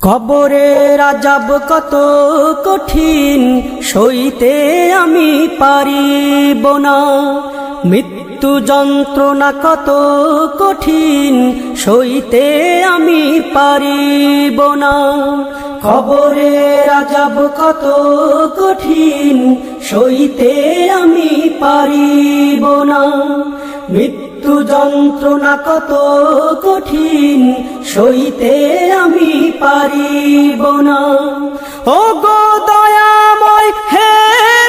কবরের আযাব কত কঠিন, সইতে আমি পারিব না। মৃত্যু যন্ত্রণা কত কঠিন, সইতে আমি পারিব না। কবরের আযাব কত কঠিন, সইতে আমি পারিব না। মৃত্যু যন্ত্রণা কত কঠিন, সইতে আমি পারিব না। ও গো দয়াময় হে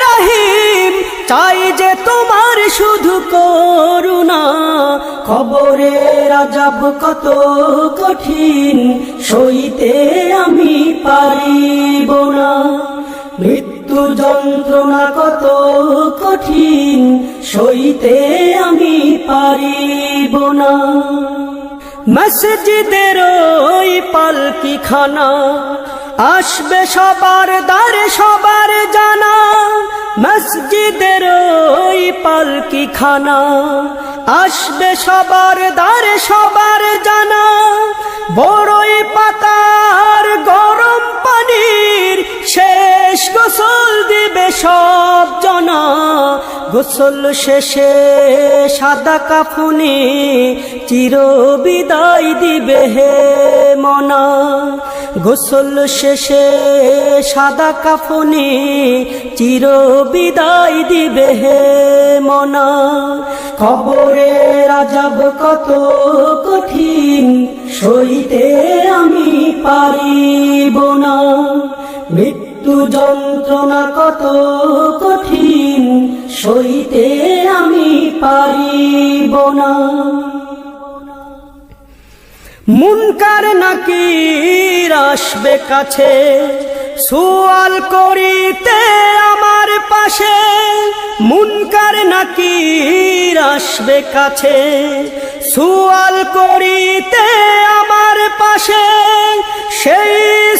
রহিম, চাই যে তোমার শুধু করুণা। কবরের আযাব কত কঠিন, সইতে আমি পারিব না। মৃত্যু যন্ত্রণা কত কঠিন, সইতে আমি পারিব না। মসজিদের ওই পালকিখানা, আসবে সবার দ্বারে সবার জানা। মসজিদের ওই পালকিখানা, আসবে সবার দ্বারে সবার জানা। বড়ই পাতার গরম পানির শেষ গোসল দিবে সব জনা। গোসল শেষে সাদা কাফনে চির বিদায় দিবে হে মনা। গোসল শেষে সাদা কাফনে চির বিদায় দিবে হে মনা। কবরের আযাব কত কঠিন, সইতে আমি পারিব না। মৃত্যু যন্ত্রণা কত কঠিন, সইতে আমি পারিব না। মুনকার নাকির আসবে কাছে, সুয়াল করিতে আমার পাশে। মুনকার নাকির আসবে কাছে, সুয়াল করিতে আমার পাশে। সেই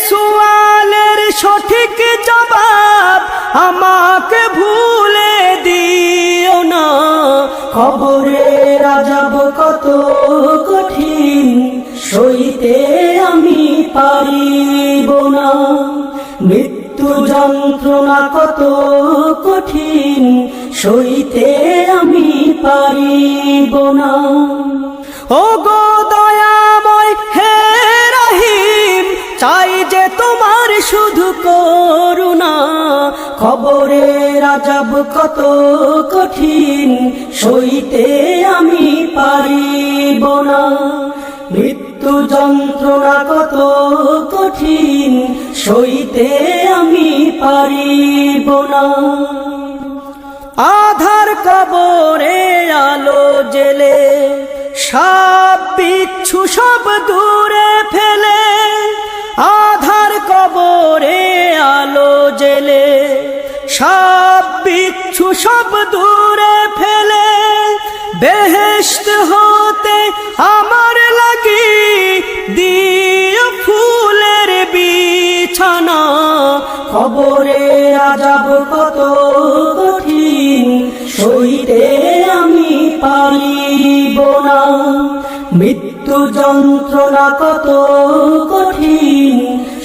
সুয়ালের সঠিক জবাব আমাকে ভুলে দিও না। কবরের আযাব কত কঠিন, সইতে আমি পারিব না। মৃত্যু যন্ত্রণা কত কঠিন, সইতে আমি পারিব না। ও গো দয়াময় হে রহিম, চাই যে তোমার শুধু করুণা। কবরের আযাব কত কঠিন, সইতে আমি পারিব না। মৃত্যু যন্ত্রণা কত কঠিন, সইতে আমি পারিব না। আধার কবরে আলো জেলে, সাপ বিচ্ছু সব দূরে ফেলে। আধার কবরে আলো জেলে, সাপ বিচ্ছু সব দূরে ফেলে। বেহেশত হতে আমার লাগি দিও ফুলের বিছানা। কবরের আযাব কত কঠিন, সইতে আমি পারিব না। মৃত্যু যন্ত্রণা কত কঠিন,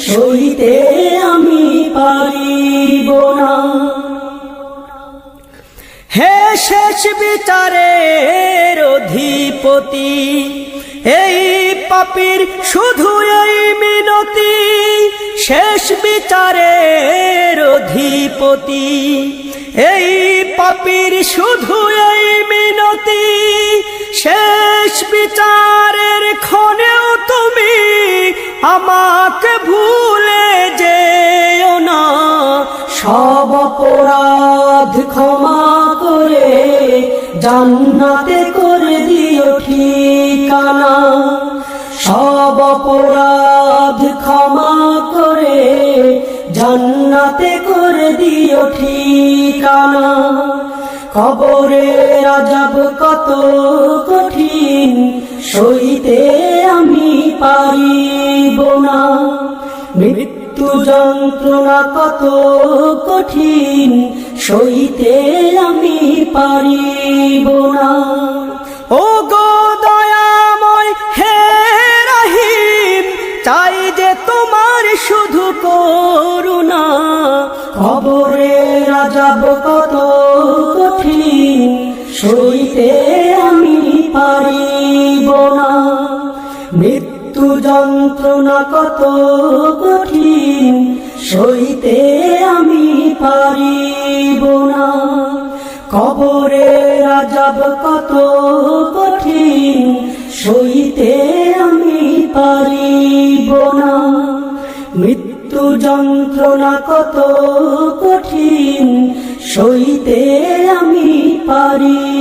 সইতে আমি পারিব না। হে শেষ বিচারের অধিপতি, এই পাপীর শুধু এই মিনতি। শেষ বিচারের অধিপতি, এই পাপীর শুধু এই মিনতি। শেষ বিচারের ক্ষণেও তুমি আমাকে ভুলে যেও না। সব অপরাধ ক্ষমা করে জান্নাতে করে দিও ঠিকানা। সব অপরাধ ক্ষমা করে জান্নাতে করে দিও ঠিকানা। কবরের আযাব কত কঠিন, সইতে আমি পারিব না। মৃত্যু যন্ত্রণা কত কঠিন, সইতে আমি পারিব না। ও গো দয়াময় হে রহিম, চাই যে তোমার কবরের আযাব কত কঠিন সইতে আমি পারিব না মৃত্যু যন্ত্রণা কত কঠিন সইতে আমি পারিব না কবরের আযাব কত কঠিন সইতে আমি পারিব না মৃত্যু যন্ত্রণা কত কঠিন সইতে আমি পারি